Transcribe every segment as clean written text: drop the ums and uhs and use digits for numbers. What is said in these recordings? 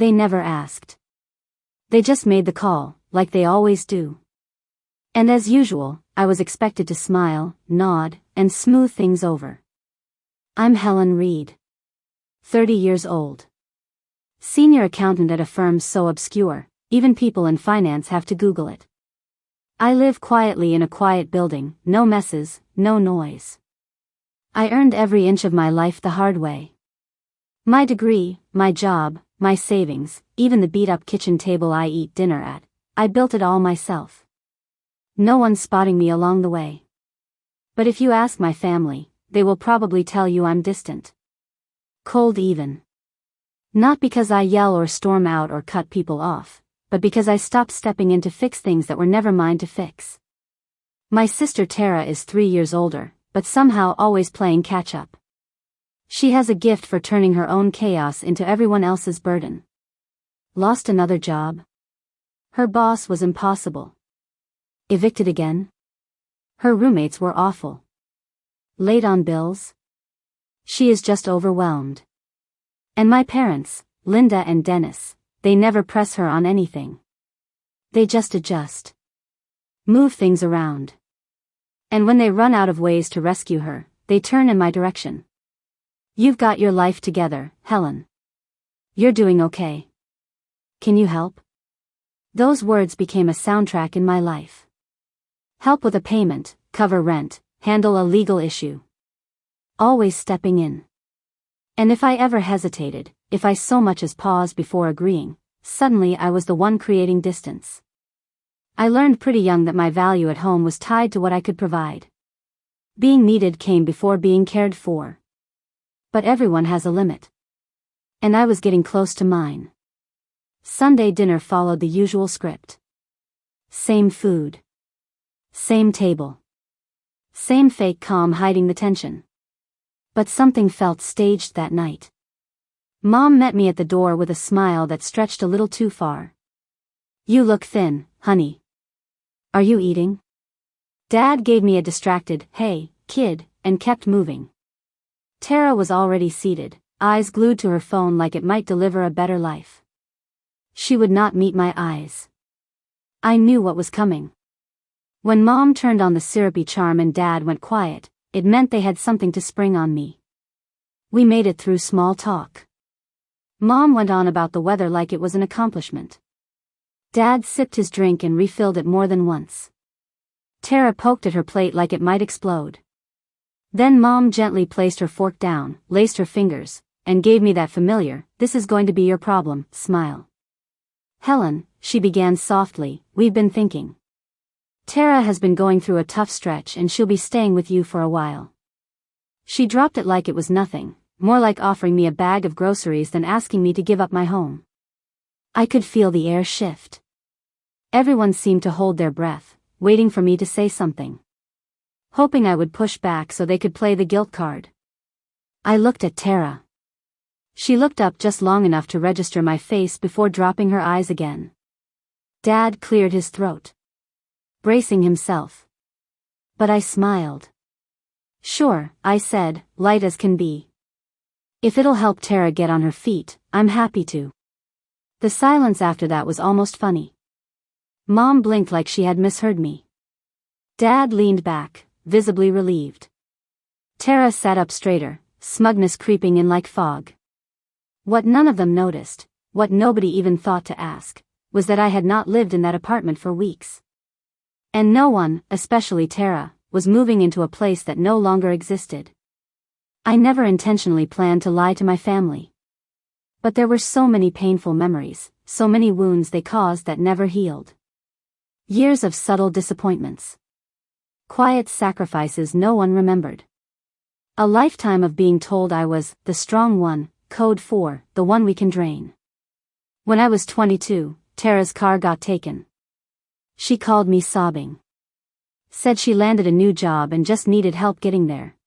They never asked. They just made the call, like they always do. And as usual, I was expected to smile, nod, and smooth things over. I'm Helen Reed. 30 years old. Senior accountant at a firm so obscure, even people in finance have to Google it. I live quietly in a quiet building, no messes, no noise. I earned every inch of my life the hard way. My degree, my job, my savings, even the beat-up kitchen table I eat dinner at, I built it all myself. No one spotting me along the way. But if you ask my family, they will probably tell you I'm distant. Cold even. Not because I yell or storm out or cut people off, but because I stopped stepping in to fix things that were never mine to fix. My sister Tara is 3 years older, but somehow always playing catch-up. She has a gift for turning her own chaos into everyone else's burden. Lost another job. Her boss was impossible. Evicted again. Her roommates were awful. Late on bills. She is just overwhelmed. And my parents, Linda and Dennis, they never press her on anything. They just adjust. Move things around. And when they run out of ways to rescue her, they turn in my direction. You've got your life together, Helen. You're doing okay. Can you help? Those words became a soundtrack in my life. Help with a payment, cover rent, handle a legal issue. Always stepping in. And if I ever hesitated, if I so much as paused before agreeing, suddenly I was the one creating distance. I learned pretty young that my value at home was tied to what I could provide. Being needed came before being cared for. But everyone has a limit. And I was getting close to mine. Sunday dinner followed the usual script. Same food. Same table. Same fake calm hiding the tension. But something felt staged that night. Mom met me at the door with a smile that stretched a little too far. You look thin, honey. Are you eating? Dad gave me a distracted, hey, kid, and kept moving. Tara was already seated, eyes glued to her phone like it might deliver a better life. She would not meet my eyes. I knew what was coming. When Mom turned on the syrupy charm and Dad went quiet, it meant they had something to spring on me. We made it through small talk. Mom went on about the weather like it was an accomplishment. Dad sipped his drink and refilled it more than once. Tara poked at her plate like it might explode. Then Mom gently placed her fork down, laced her fingers, and gave me that familiar, "This is going to be your problem," smile. Helen, she began softly, "we've been thinking. Tara has been going through a tough stretch and she'll be staying with you for a while." She dropped it like it was nothing, more like offering me a bag of groceries than asking me to give up my home. I could feel the air shift. Everyone seemed to hold their breath, waiting for me to say something. Hoping I would push back so they could play the guilt card. I looked at Tara. She looked up just long enough to register my face before dropping her eyes again. Dad cleared his throat, bracing himself. But I smiled. "Sure," I said, light as can be. "If it'll help Tara get on her feet, I'm happy to." The silence after that was almost funny. Mom blinked like she had misheard me. Dad leaned back, visibly relieved. Tara sat up straighter, smugness creeping in like fog. What none of them noticed, what nobody even thought to ask, was that I had not lived in that apartment for weeks. And no one, especially Tara, was moving into a place that no longer existed. I never intentionally planned to lie to my family. But there were so many painful memories, so many wounds they caused that never healed. Years of subtle disappointments. Quiet sacrifices no one remembered. A lifetime of being told I was the strong one, code 4, the one we can drain. When I was 22, Tara's car got taken. She called me sobbing. Said she landed a new job and just needed help getting there.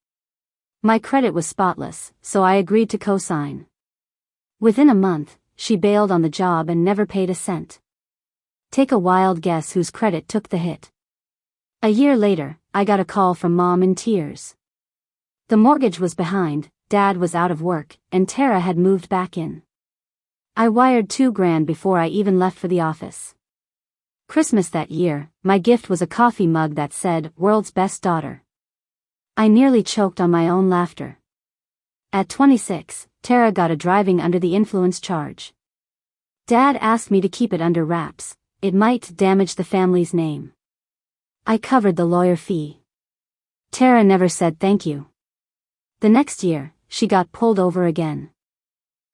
My credit was spotless, so I agreed to co-sign. Within a month, she bailed on the job and never paid a cent. Take a wild guess whose credit took the hit. A year later, I got a call from Mom in tears. The mortgage was behind, Dad was out of work, and Tara had moved back in. I wired $2,000 before I even left for the office. Christmas that year, my gift was a coffee mug that said, "World's Best Daughter." I nearly choked on my own laughter. At 26, Tara got a driving under the influence charge. Dad asked me to keep it under wraps. It might damage the family's name. I covered the lawyer fee. Tara never said thank you. The next year, she got pulled over again.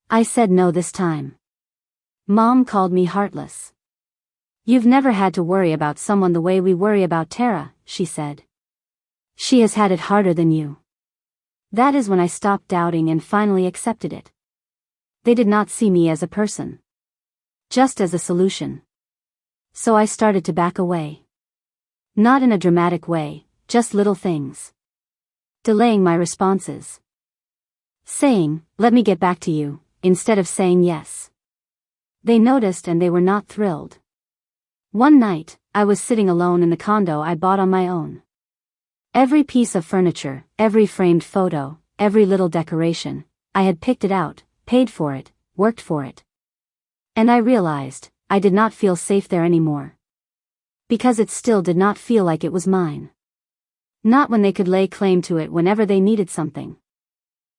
I said no this time. Mom called me heartless. "You've never had to worry about someone the way we worry about Tara," she said. "She has had it harder than you." That is when I stopped doubting and finally accepted it. They did not see me as a person, just as a solution. So I started to back away. Not in a dramatic way, just little things. Delaying my responses. Saying, "Let me get back to you," instead of saying yes. They noticed and they were not thrilled. One night, I was sitting alone in the condo I bought on my own. Every piece of furniture, every framed photo, every little decoration, I had picked it out, paid for it, worked for it. And I realized, I did not feel safe there anymore. Because it still did not feel like it was mine. Not when they could lay claim to it whenever they needed something.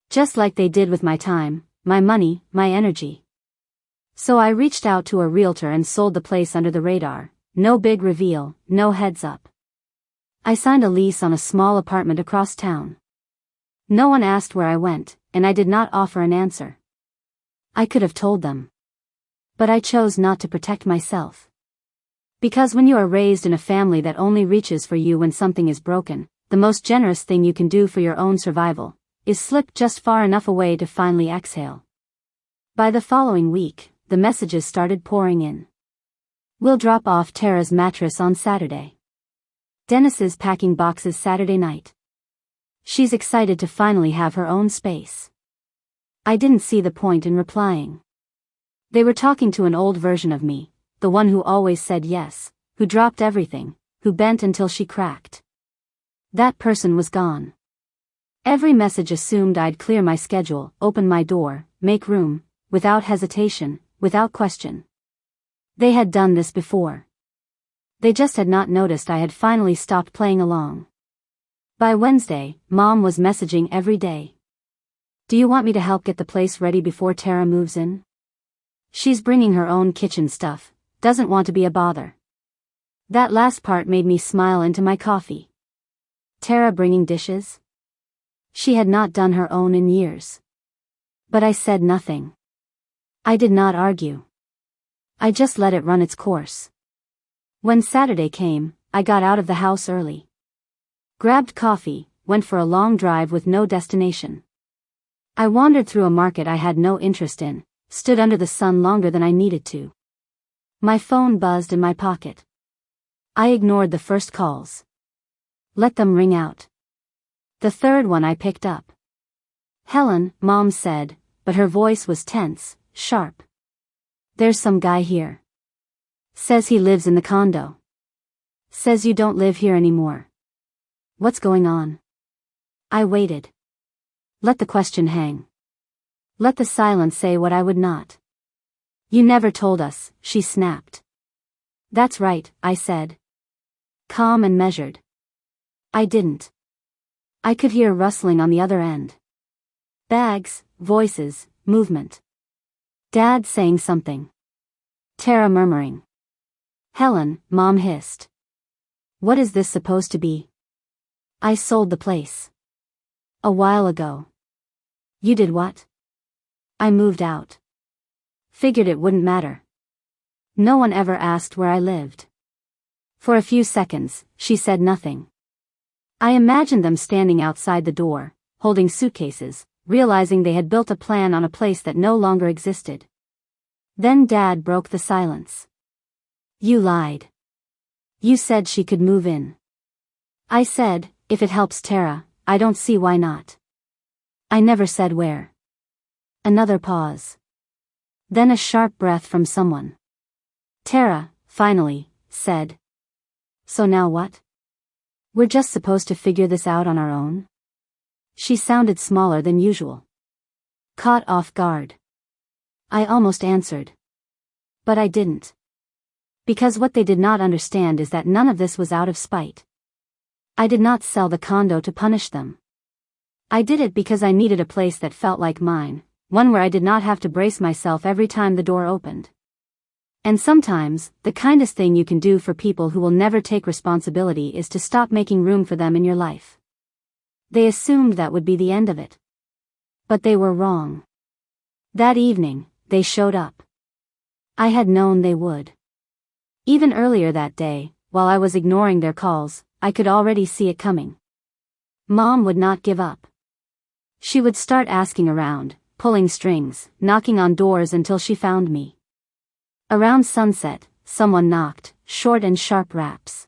Just like they did with my time, my money, my energy. So I reached out to a realtor and sold the place under the radar. No big reveal, no heads up. I signed a lease on a small apartment across town. No one asked where I went, and I did not offer an answer. I could have told them. But I chose not to protect myself. Because when you are raised in a family that only reaches for you when something is broken, the most generous thing you can do for your own survival is slip just far enough away to finally exhale. By the following week, the messages started pouring in. "We'll drop off Tara's mattress on Saturday. Dennis is packing boxes Saturday night. She's excited to finally have her own space." I didn't see the point in replying. They were talking to an old version of me, the one who always said yes, who dropped everything, who bent until she cracked. That person was gone. Every message assumed I'd clear my schedule, open my door, make room, without hesitation, without question. They had done this before. They just had not noticed I had finally stopped playing along. By Wednesday, Mom was messaging every day. "Do you want me to help get the place ready before Tara moves in? She's bringing her own kitchen stuff, doesn't want to be a bother." That last part made me smile into my coffee. Tara bringing dishes? She had not done her own in years. But I said nothing. I did not argue. I just let it run its course. When Saturday came, I got out of the house early. Grabbed coffee, went for a long drive with no destination. I wandered through a market I had no interest in, stood under the sun longer than I needed to. My phone buzzed in my pocket. I ignored the first calls. Let them ring out. The third one I picked up. "Helen," Mom said, but her voice was tense, sharp. "There's some guy here. Says he lives in the condo. Says you don't live here anymore. What's going on?" I waited. Let the question hang. Let the silence say what I would not. "You never told us," she snapped. "That's right," I said. Calm and measured. I didn't. I could hear rustling on the other end. Bags, voices, movement. Dad saying something. Tara murmuring. "Helen," Mom hissed. "What is this supposed to be?" "I sold the place. A while ago." "You did what?" "I moved out. Figured it wouldn't matter. No one ever asked where I lived." For a few seconds, she said nothing. I imagined them standing outside the door, holding suitcases, realizing they had built a plan on a place that no longer existed. Then Dad broke the silence. "You lied. You said she could move in." I said, "If it helps Tara, I don't see why not." "I never said where." Another pause. Then a sharp breath from someone. Tara, finally, said. "So now what? We're just supposed to figure this out on our own?" She sounded smaller than usual. Caught off guard. I almost answered. But I didn't. Because what they did not understand is that none of this was out of spite. I did not sell the condo to punish them. I did it because I needed a place that felt like mine, one where I did not have to brace myself every time the door opened. And sometimes, the kindest thing you can do for people who will never take responsibility is to stop making room for them in your life. They assumed that would be the end of it. But they were wrong. That evening, they showed up. I had known they would. Even earlier that day, while I was ignoring their calls, I could already see it coming. Mom would not give up. She would start asking around, pulling strings, knocking on doors until she found me. Around sunset, someone knocked, short and sharp raps.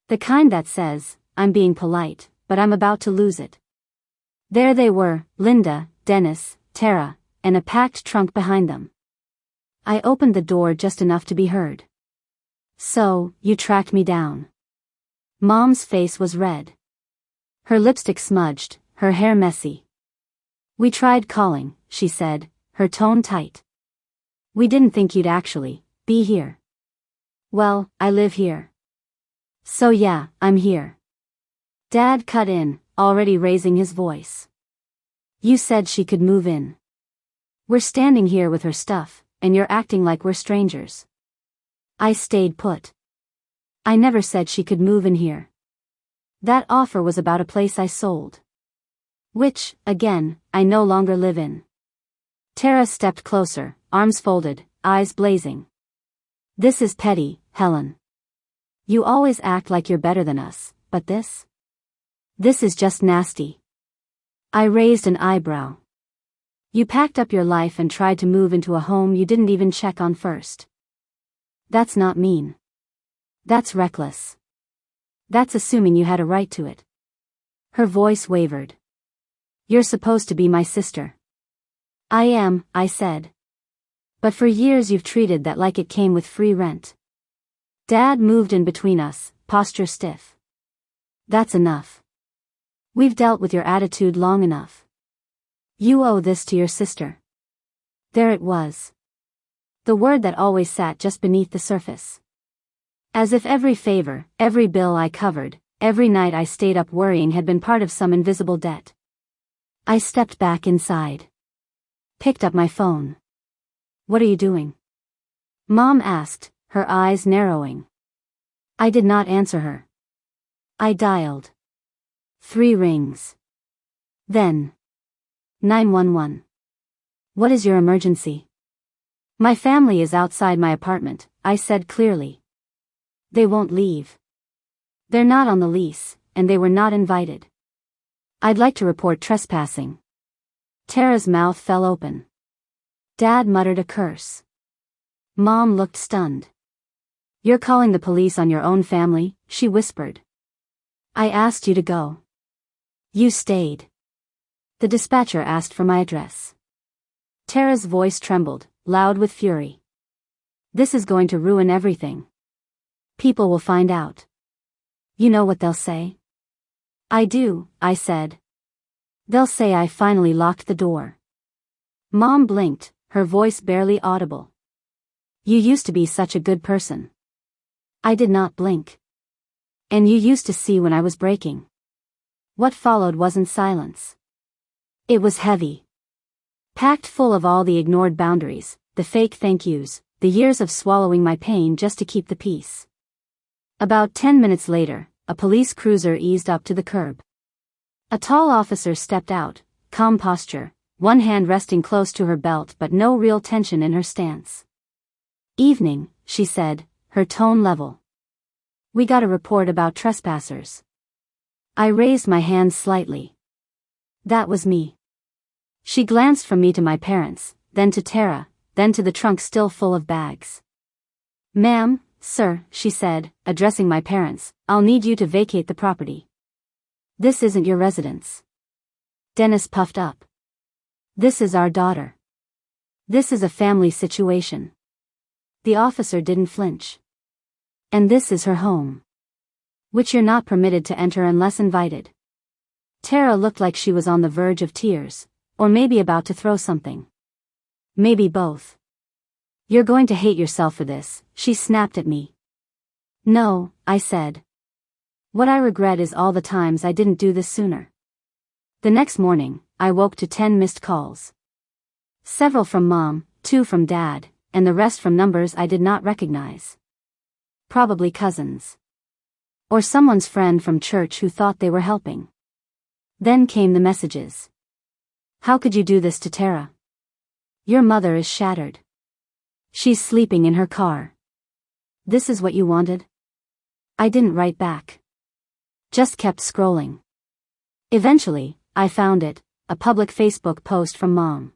The kind that says, "I'm being polite, but I'm about to lose it." There they were, Linda, Dennis, Tara, and a packed trunk behind them. I opened the door just enough to be heard. "So, you tracked me down." Mom's face was red. Her lipstick smudged, her hair messy. "We tried calling," she said, her tone tight. "We didn't think you'd actually be here." "Well, I live here." "So yeah, I'm here." Dad cut in, already raising his voice. "You said she could move in. We're standing here with her stuff, and you're acting like we're strangers." I stayed put. "I never said she could move in here. That offer was about a place I sold. Which, again, I no longer live in." Tara stepped closer, arms folded, eyes blazing. "This is petty, Helen. You always act like you're better than us, but this? This is just nasty." I raised an eyebrow. "You packed up your life and tried to move into a home you didn't even check on first. That's not mean. That's reckless. That's assuming you had a right to it." Her voice wavered. "You're supposed to be my sister." "I am," I said. "But for years you've treated that like it came with free rent." Dad moved in between us, posture stiff. "That's enough. We've dealt with your attitude long enough. You owe this to your sister." There it was. The word that always sat just beneath the surface. As if every favor, every bill I covered, every night I stayed up worrying had been part of some invisible debt. I stepped back inside. Picked up my phone. "What are you doing?" Mom asked, her eyes narrowing. I did not answer her. I dialed. 3 rings. Then. 911. "What is your emergency?" "My family is outside my apartment," I said clearly. "They won't leave. They're not on the lease, and they were not invited. I'd like to report trespassing." Tara's mouth fell open. Dad muttered a curse. Mom looked stunned. "You're calling the police on your own family?" she whispered. "I asked you to go. You stayed." The dispatcher asked for my address. Tara's voice trembled, loud with fury. "This is going to ruin everything. People will find out. You know what they'll say?" "I do," I said. "They'll say I finally locked the door." Mom blinked, her voice barely audible. "You used to be such a good person." I did not blink. "And you used to see when I was breaking." What followed wasn't silence. It was heavy. Packed full of all the ignored boundaries, the fake thank yous, the years of swallowing my pain just to keep the peace. About 10 minutes later, a police cruiser eased up to the curb. A tall officer stepped out, calm posture, one hand resting close to her belt but no real tension in her stance. "Evening," she said, her tone level. "We got a report about trespassers." I raised my hand slightly. That was me. She glanced from me to my parents, then to Tara, then to the trunk still full of bags. "Ma'am, sir," she said, addressing my parents, "I'll need you to vacate the property. This isn't your residence." Dennis puffed up. "This is our daughter. This is a family situation." The officer didn't flinch. "And this is her home. Which you're not permitted to enter unless invited." Tara looked like she was on the verge of tears, or maybe about to throw something. Maybe both. You're going to hate yourself for this, she snapped at me. No, I said. What I regret is all the times I didn't do this sooner. The next morning, I woke to 10 missed calls. Several from Mom, 2 from Dad, and the rest from numbers I did not recognize. Probably cousins. Or someone's friend from church who thought they were helping. Then came the messages. How could you do this to Tara? Your mother is shattered. She's sleeping in her car. This is what you wanted? I didn't write back. Just kept scrolling. Eventually, I found it, a public Facebook post from Mom.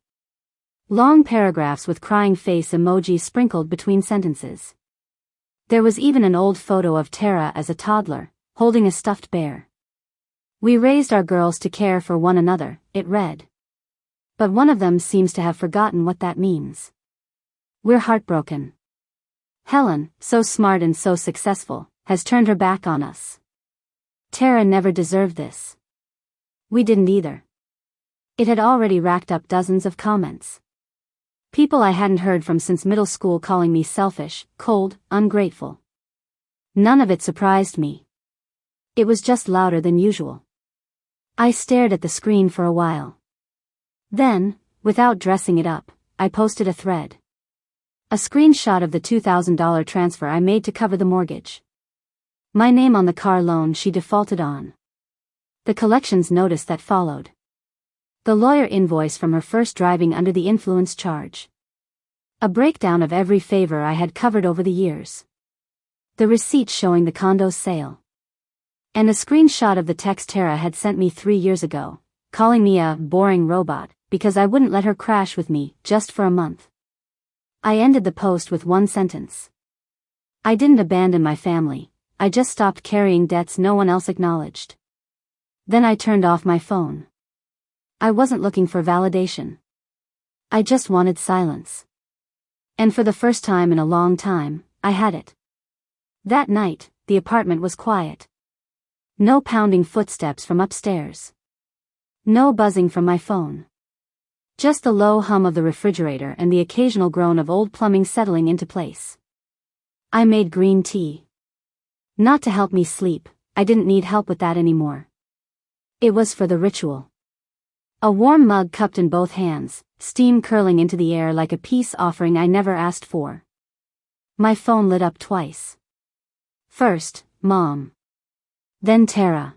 Long paragraphs with crying face emojis sprinkled between sentences. There was even an old photo of Tara as a toddler, holding a stuffed bear. We raised our girls to care for one another, it read. But one of them seems to have forgotten what that means. We're heartbroken. Helen, so smart and so successful, has turned her back on us. Tara never deserved this. We didn't either. It had already racked up dozens of comments. People I hadn't heard from since middle school calling me selfish, cold, ungrateful. None of it surprised me. It was just louder than usual. I stared at the screen for a while. Then, without dressing it up, I posted a thread. A screenshot of the $2,000 transfer I made to cover the mortgage. My name on the car loan she defaulted on. The collections notice that followed. The lawyer invoice from her first driving under the influence charge. A breakdown of every favor I had covered over the years. The receipt showing the condo's sale. And a screenshot of the text Tara had sent me 3 years ago, calling me a boring robot, because I wouldn't let her crash with me, just for a month. I ended the post with one sentence. I didn't abandon my family, I just stopped carrying debts no one else acknowledged. Then I turned off my phone. I wasn't looking for validation. I just wanted silence. And for the first time in a long time, I had it. That night, the apartment was quiet. No pounding footsteps from upstairs. No buzzing from my phone. Just the low hum of the refrigerator and the occasional groan of old plumbing settling into place. I made green tea. Not to help me sleep, I didn't need help with that anymore. It was for the ritual. A warm mug cupped in both hands, steam curling into the air like a peace offering I never asked for. My phone lit up twice. First, Mom. Then Tara.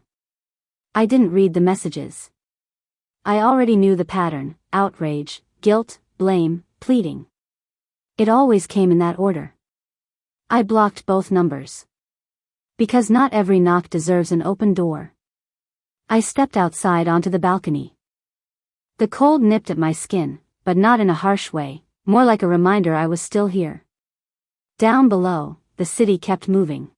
I didn't read the messages. I already knew the pattern: outrage, guilt, blame, pleading. It always came in that order. I blocked both numbers. Because not every knock deserves an open door. I stepped outside onto the balcony. The cold nipped at my skin, but not in a harsh way, more like a reminder I was still here. Down below, the city kept moving.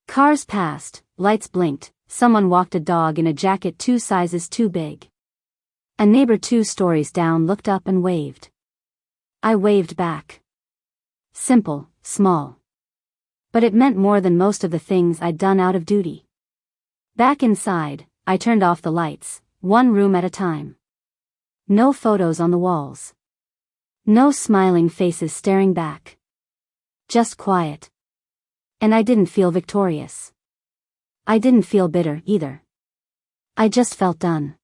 Cars passed, lights blinked, someone walked a dog in a jacket 2 sizes too big. A neighbor 2 stories down looked up and waved. I waved back. Simple, small. But it meant more than most of the things I'd done out of duty. Back inside, I turned off the lights, one room at a time. No photos on the walls. No smiling faces staring back. Just quiet. And I didn't feel victorious. I didn't feel bitter, either. I just felt done.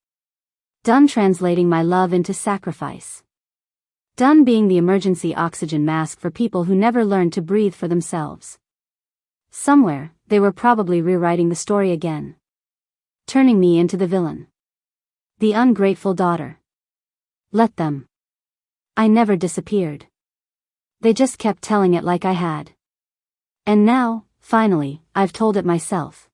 Done translating my love into sacrifice. Done being the emergency oxygen mask for people who never learned to breathe for themselves. Somewhere, they were probably rewriting the story again. Turning me into the villain. The ungrateful daughter. Let them. I never disappeared. They just kept telling it like I had. And now, finally, I've told it myself.